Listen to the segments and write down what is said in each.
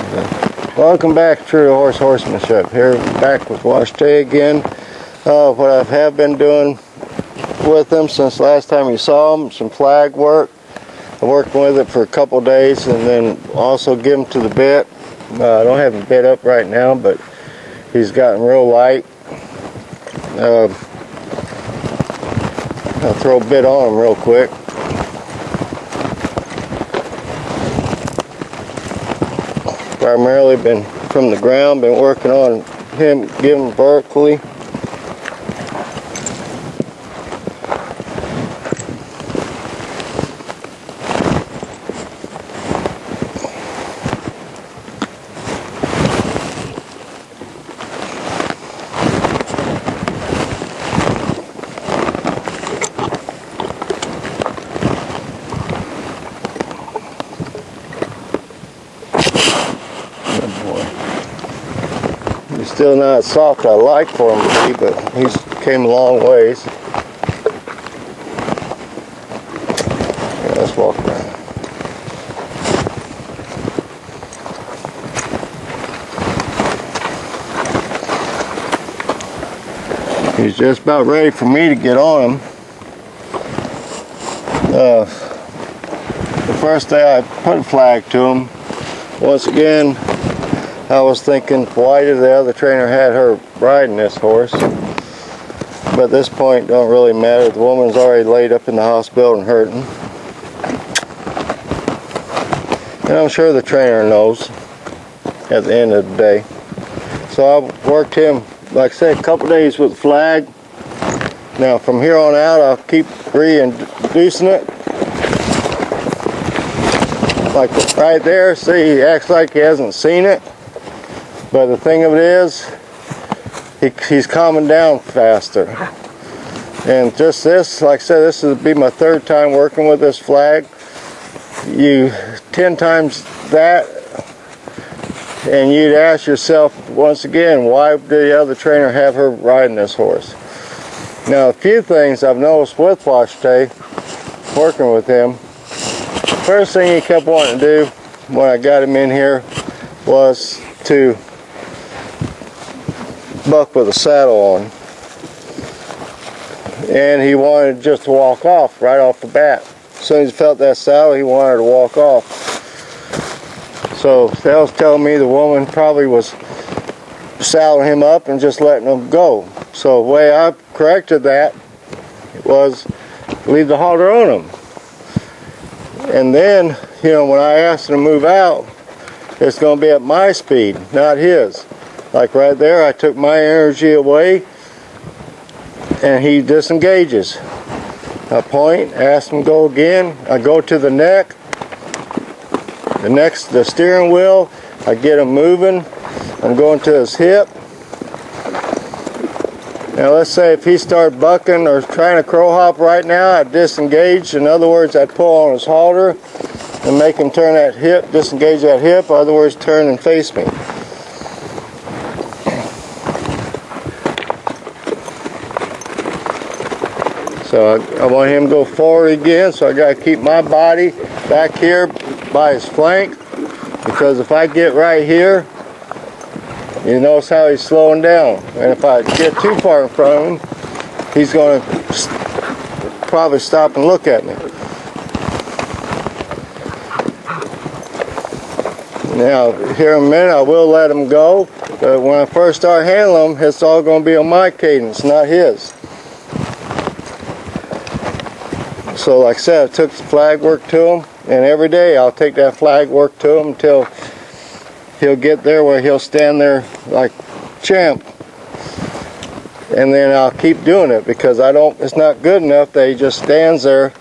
Welcome back to True Horsemanship. Here back with Wastie again. What I have been doing with him since last time you saw him, some flag work. I worked with it for a couple days and then also give him to the bit. I don't have him bit up right now, but he's gotten real light. I'll throw a bit on him real quick. Primarily been from the ground, been working on him, giving vertically. He's still not as soft I like for him to be, but he's came a long ways. Yeah, let's walk around. He's just about ready for me to get on him. The first day I put a flag to him, once again I was thinking, why did the other trainer had her riding this horse? But at this point, it don't really matter. The woman's already laid up in the hospital and hurting. And I'm sure the trainer knows at the end of the day. So I worked him, like I said, a couple days with the flag. Now from here on out, I'll keep reintroducing it. Like right there, see, he acts like he hasn't seen it. But the thing of it is, he's calming down faster. And just this, like I said, this will be my third time working with this flag. You 10 times that, and you'd ask yourself once again, why did the other trainer have her riding this horse? Now, a few things I've noticed with Wastie, working with him. First thing he kept wanting to do when I got him in here was to buck with a saddle on, and he wanted just to walk off right off the bat. As soon as he felt that saddle, he wanted to walk off. So that was telling me the woman probably was saddling him up and just letting him go. So the way I corrected that was leave the halter on him. And then, you know, when I asked him to move out, it's going to be at my speed, not his. Like right there, I took my energy away and he disengages. I point, ask him to go again. I go to the neck, the steering wheel. I get him moving. I'm going to his hip. Now let's say if he started bucking or trying to crow hop right now, I'd disengage. In other words, I'd pull on his halter and make him turn that hip, disengage that hip. In other words, turn and face me. So I want him to go forward again, so I got to keep my body back here by his flank, because if I get right here, you notice how he's slowing down. And if I get too far in front of him, he's going to probably stop and look at me. Now, here in a minute, I will let him go, but when I first start handling him, it's all going to be on my cadence, not his. So like I said, I took the flag work to him, and every day I'll take that flag work to him until he'll get there where he'll stand there like champ. And then I'll keep doing it, because it's not good enough that he just stands there.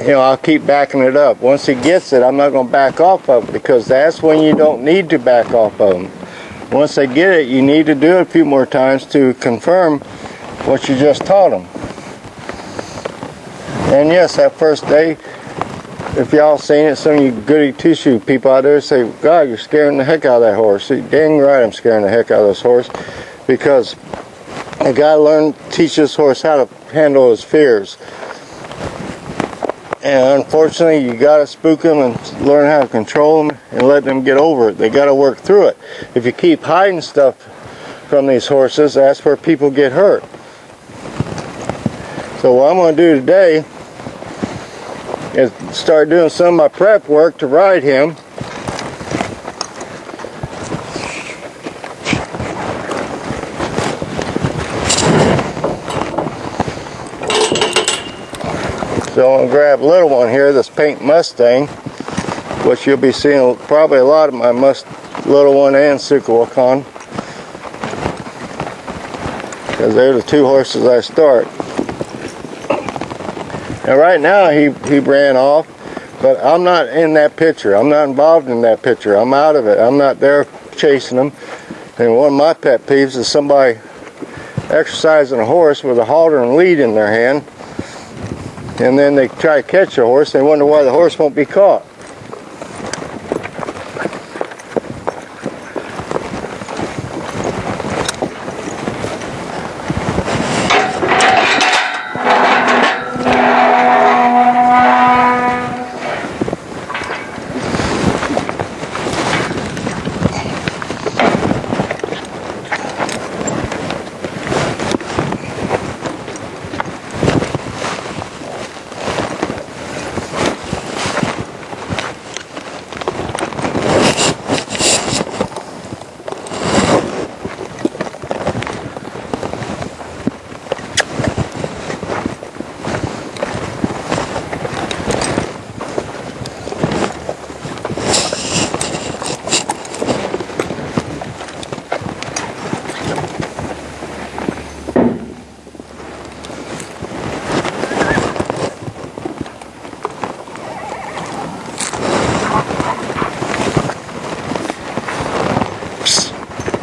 You know, I'll keep backing it up. Once he gets it, I'm not going to back off of it, because that's when you don't need to back off of him. Once they get it, you need to do it a few more times to confirm what you just taught them. And yes, that first day, if y'all seen it, some of you goody two-shoe people out there say, God, you're scaring the heck out of that horse. See, dang right I'm scaring the heck out of this horse, because I got to teach this horse how to handle his fears. And unfortunately, you got to spook them and learn how to control them and let them get over it. They got to work through it. If you keep hiding stuff from these horses, that's where people get hurt. So what I'm going to do today is start doing some of my prep work to ride him. So I'm going to grab a little one here, this Paint Mustang, which you'll be seeing probably a lot of my little one and Sukuwok on, because they're the two horses I start. And right now he ran off, but I'm not in that picture. I'm not involved in that picture. I'm out of it. I'm not there chasing them. And one of my pet peeves is somebody exercising a horse with a halter and lead in their hand, and then they try to catch a horse, they wonder why the horse won't be caught.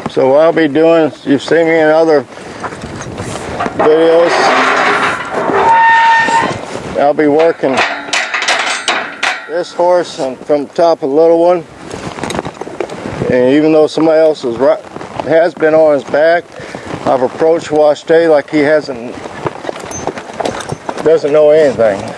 So what I'll be doing, you've seen me in other videos, I'll be working this horse from the top of the little one, and even though somebody else has been on his back, I've approached Wastie like he doesn't know anything.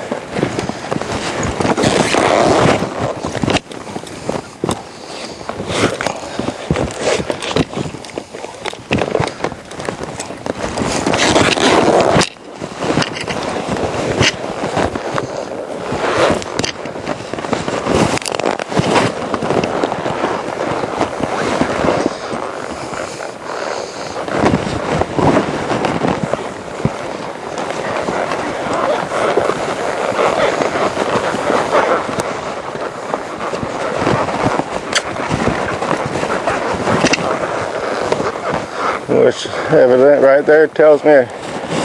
Which evident right there tells me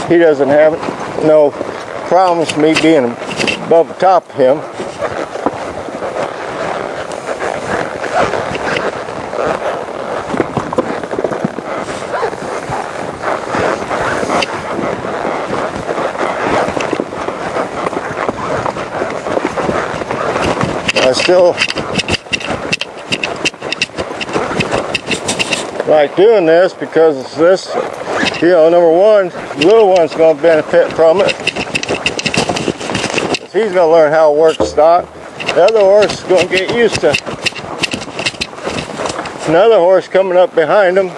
he doesn't have no problems me being above the top of him. I still like doing this because this, number one, the little one's going to benefit from it. He's going to learn how to work stock. The other horse is going to get used to another horse coming up behind him.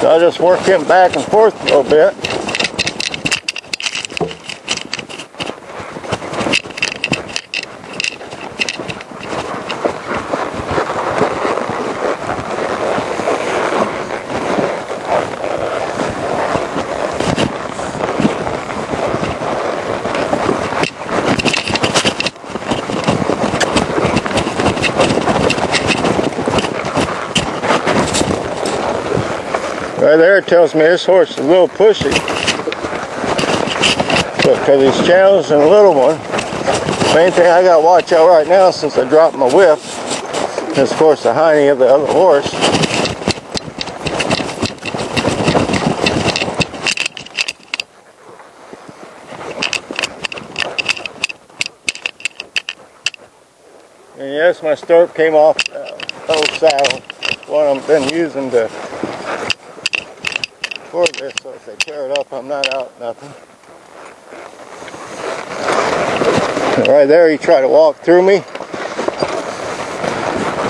So I'll just work him back and forth a little bit. Right there it tells me this horse is a little pushy, because he's challenging a little one. Main thing I got to watch out right now, since I dropped my whip, is of course the hiney of the other horse. And yes, my stirrup came off the old saddle. one I've been using to for this, so if they tear it up, I'm not out nothing. And right there, he tried to walk through me,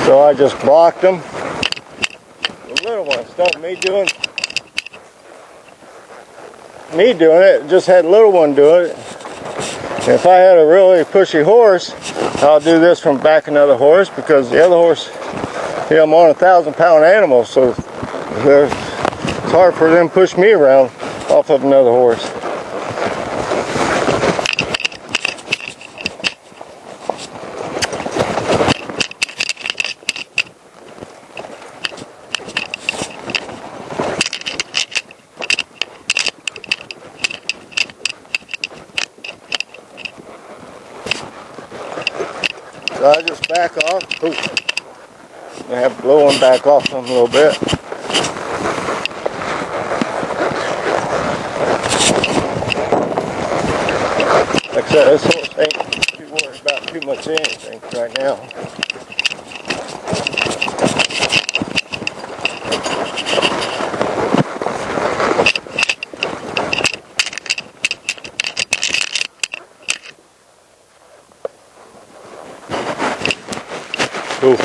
so I just blocked him. The little one, stuff me doing it, just had little one do it. If I had a really pushy horse, I'll do this from back another horse, because the other horse, you know, I'm on a 1,000-pound animal, so it's hard for them to push me around off of another horse. So I just back off. Ooh. I have to blow him back off him a little bit. Like I said, this horse ain't too worried about too much anything right now. Cool.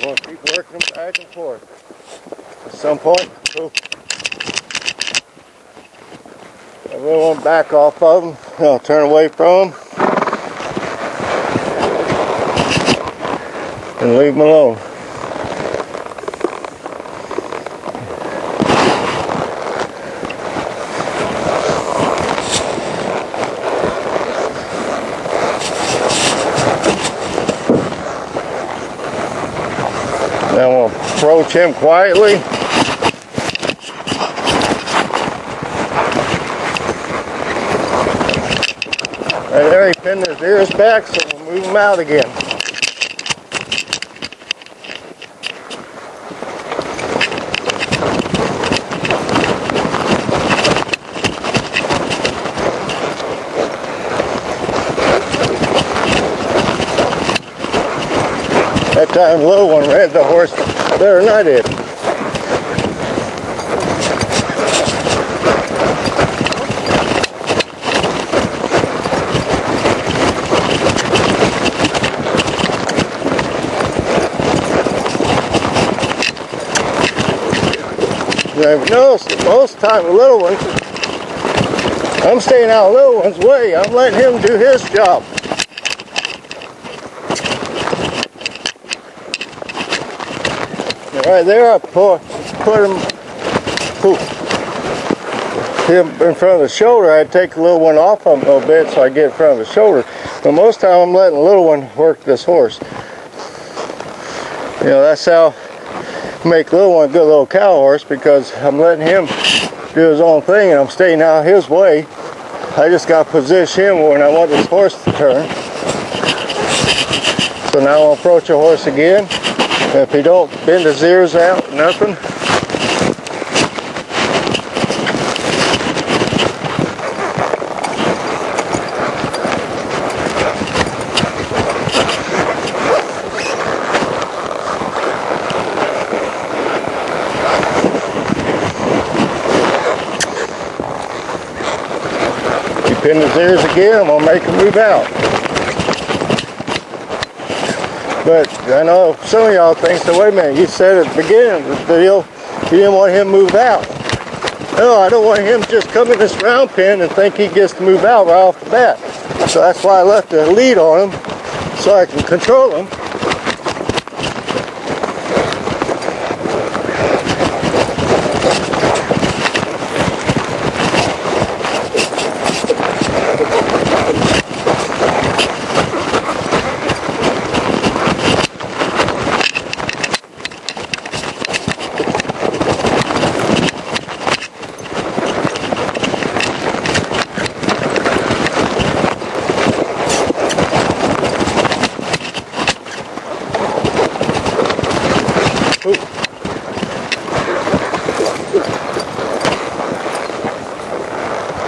We'll keep working them back and forth. At some point, cool. I really want to back off of them. I'll turn away from them and leave them alone. Now I'm going to approach him quietly. Right there, he pinned his ears back, so we'll move him out again. That time the little one read the horse better than I did. I've noticed that most of the time the little ones, I'm staying out of the little one's way. I'm letting him do his job. Right there, I put him in front of the shoulder. I'd take the little one off him a little bit so I get in front of the shoulder. But most of the time I'm letting the little one work this horse. You know, that's how I make the little one a good little cow horse, because I'm letting him do his own thing and I'm staying out of his way. I just got to position him when I want this horse to turn. So now I'll approach the horse again. If he don't bend his ears out, nothing. If he bend his ears again, I'm going to make him move out. But I know some of y'all think, so wait a minute, you said at the beginning of the video you didn't want him to move out. No, I don't want him to just come in this round pen and think he gets to move out right off the bat. So that's why I left the lead on him, so I can control him.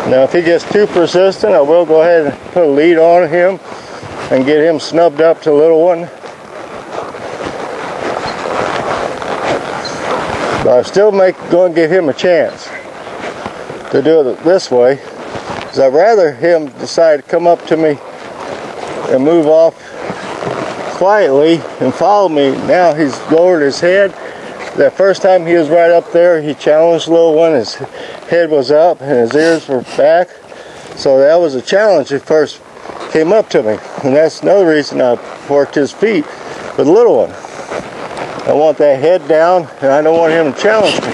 Now if he gets too persistent, I will go ahead and put a lead on him and get him snubbed up to the little one. But I'm still going to give him a chance to do it this way, because I'd rather him decide to come up to me and move off quietly and follow me. Now he's lowered his head. That first time he was right up there, he challenged the little one. His head was up and his ears were back. So that was a challenge. He first came up to me. And that's another reason I worked his feet for the little one. I want that head down, and I don't want him to challenge me.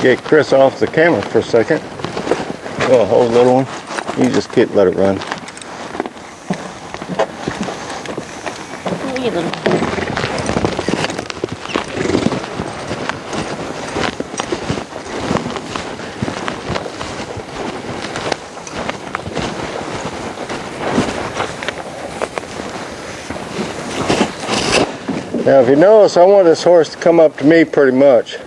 Get Chris off the camera for a second. Oh, hold the little one. You just let it run. Now, if you notice, I want this horse to come up to me pretty much.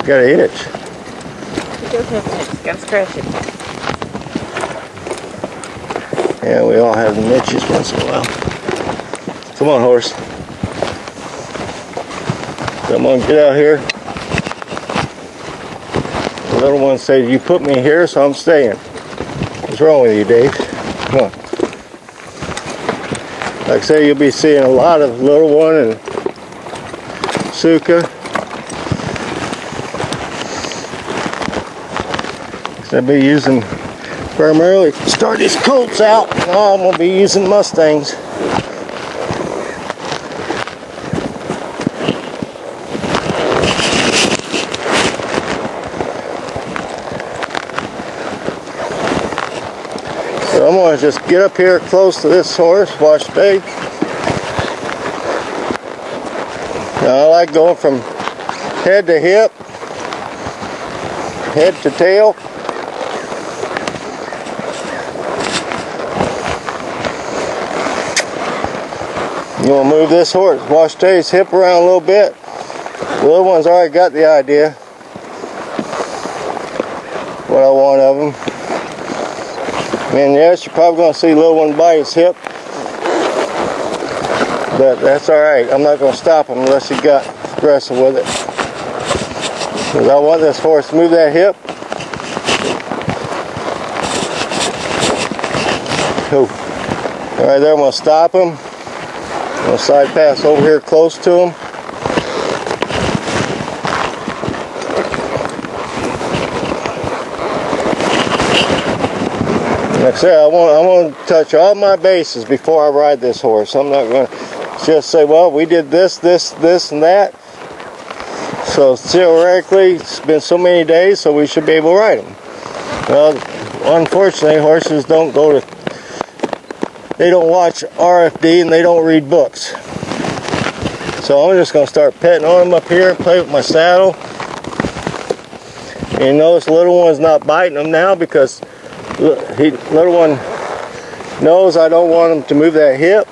Got an itch. He does have an itch. Gotta scratch it. Yeah, we all have the itches once in a while. Come on, horse. Come on, get out here. The little one said, "You put me here, so I'm staying." What's wrong with you, Dave? Come on. Like I say, you'll be seeing a lot of little one and Suka. I'll be using primarily start these colts out. Now I'm going to be using Mustangs. So I'm going to just get up here close to this horse, watch Dave. Now I like going from head to hip, head to tail. You want to move this horse, watch Dave's hip around a little bit. The little one's already got the idea what I want of him. And yes, you're probably going to see the little one bite his hip, but that's alright. I'm not going to stop him unless he got aggressive with it. Because I want this horse to move that hip. Alright, there I'm going to stop him. I'm going to side pass over here close to him. Like I said, I want to touch all my bases before I ride this horse. I'm not going to just say, well, we did this, and that. So theoretically, it's been so many days, so we should be able to ride him. Well, unfortunately, horses don't go to... They don't watch RFD and they don't read books. So I'm just going to start petting on him up here and play with my saddle. And you notice the little one's not biting him now because little one knows I don't want him to move that hip.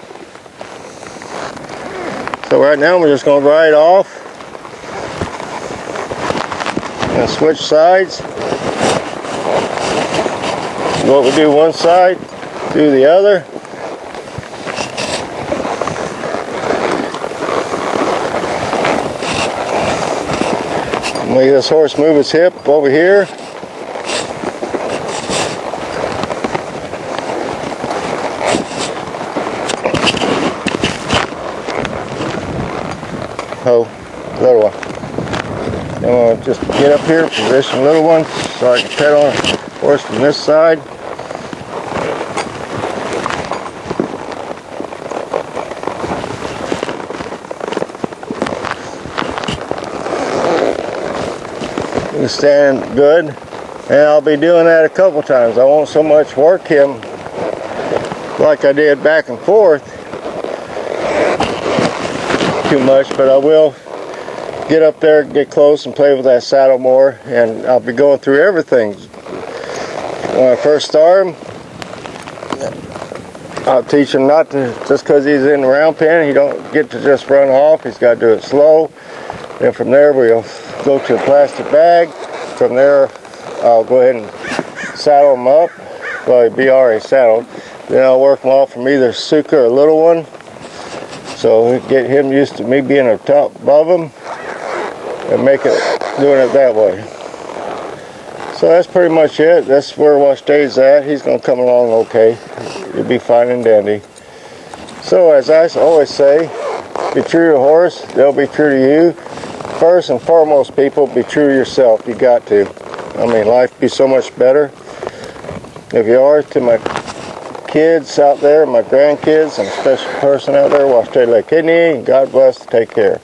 So right now we're just going to ride off and switch sides. What we do one side, do the other. Let this horse move his hip over here. Oh, little one. I'm going to just get up here, position little one, so I can pet on the horse from this side. He's standing good, and I'll be doing that a couple times. I won't so much work him like I did back and forth too much, but I will get up there, get close, and play with that saddle more, and I'll be going through everything. When I first start him, I'll teach him not to, just because he's in the round pen, he don't get to just run off. He's got to do it slow. Then from there we'll go to a plastic bag. From there I'll go ahead and saddle him up. Well, he'll be already saddled. Then I'll work him off from either Suka or Little One. So we get him used to me being up top above him and make it doing it that way. So that's pretty much it. That's where Wastie's at. He's going to come along okay. He'll be fine and dandy. So as I always say, be true to the horse, they'll be true to you. First and foremost, people, be true to yourself. You got to. I mean, life would be so much better if you are. To my kids out there, my grandkids, and a special person out there, Wastie Kidney, God bless, take care.